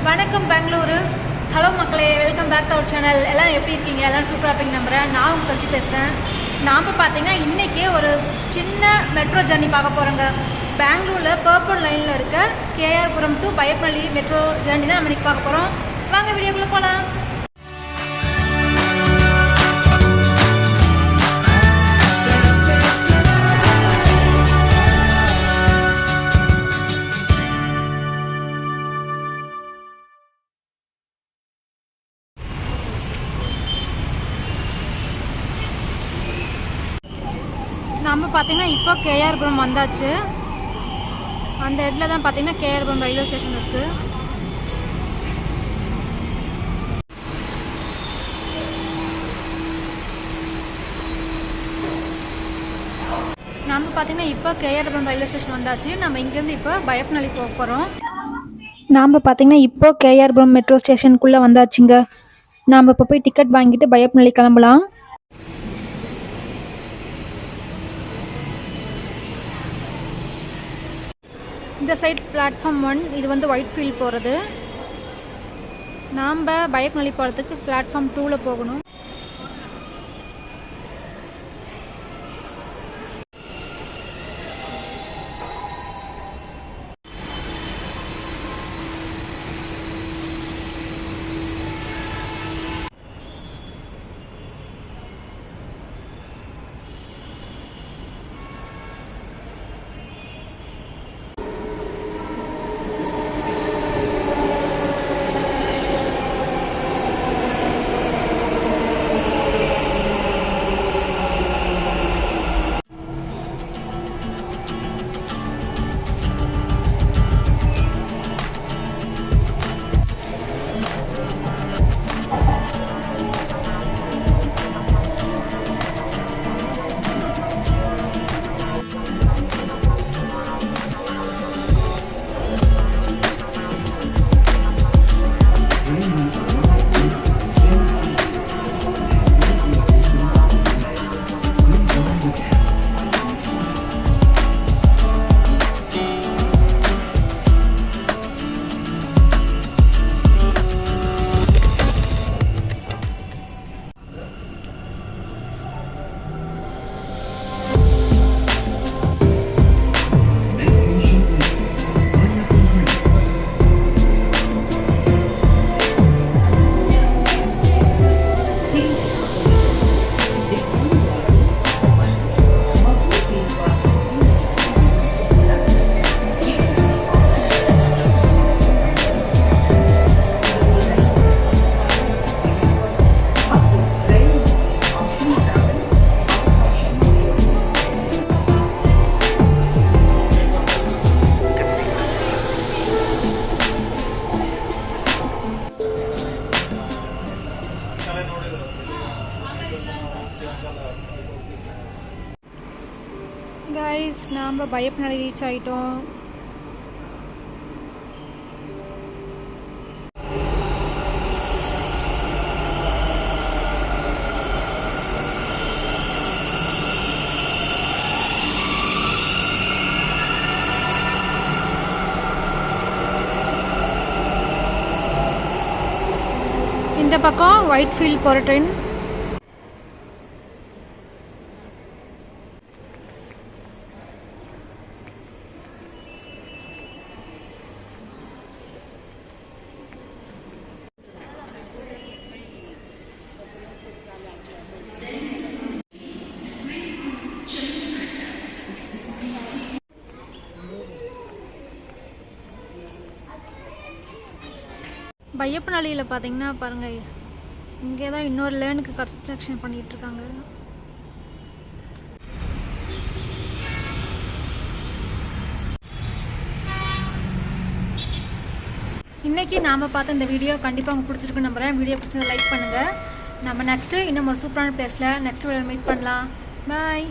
வணக்கம் பெங்களூரு. ஹலோ மக்களே, welcome back to our channel. எல்லாம் எப்படி இருக்கீங்க? எல்லாம் சூப்பராக இருப்பீங்க நம்புகிறேன். நான் உங்கள் சசி பேசுகிறேன். நாம் பார்த்தீங்கன்னா இன்றைக்கே ஒரு சின்ன மெட்ரோ ஜர்னி பார்க்க போகிறோங்க. பெங்களூரில் பர்பிள் லைனில் இருக்க KR Puram to Baiyappanahalli metro journey தான் நம்ம இன்றைக்கி பார்க்க போகிறோம். வாங்க வீடியோக்குள்ளே போகலாம். நம்ம பார்த்தீங்கன்னா இப்போ KR Puram வந்தாச்சு. அந்த இடத்துல தான் பார்த்தீங்கன்னா KR Puram ரயில்வே ஸ்டேஷன் இருக்குது. நம்ம பார்த்தீங்கன்னா இப்போ KR Puram ரயில்வே ஸ்டேஷன் வந்தாச்சு. நம்ம இங்கேருந்து இப்போ பையப்பனஹள்ளி போக போகிறோம். நாம் பார்த்தீங்கன்னா இப்போ KR Puram மெட்ரோ ஸ்டேஷனுக்குள்ளே வந்தாச்சுங்க. நாம் இப்போ போய் டிக்கெட் வாங்கிட்டு பையப்பனஹள்ளி கிளம்பலாம். இந்த சைட் பிளாட்ஃபார்ம் 1, இது வந்து ஒயிட் ஃபீல்ட் போகிறது. நாம் பையப்பனஹள்ளி போகிறதுக்கு பிளாட்ஃபார்ம் 2ல் போகணும். கைஸ், நாம் பையப்பனஹள்ளி ரீச் ஆகிட்டோம். இந்த பக்கம் ஒயிட் ஃபீல்ட் போகிற ட்ரெயின். பையப்பனஹள்ளியில் பார்த்தீங்கன்னா பாருங்கள், இங்கே தான் இன்னொரு லேனுக்கு கன்ஸ்ட்ரக்ஷன் பண்ணிகிட்டு இருக்காங்க. இன்றைக்கி நாம் பார்த்த இந்த வீடியோ கண்டிப்பாக உங்களுக்கு பிடிச்சிருக்குன்னு நம்புகிறேன். வீடியோ பிடிச்சதை லைக் பண்ணுங்கள். நம்ம நெக்ஸ்ட்டு இன்னும் ஒரு சூப்பரான பிளேஸில் நெக்ஸ்ட் வீடியோ மீட் பண்ணலாம். பாய்.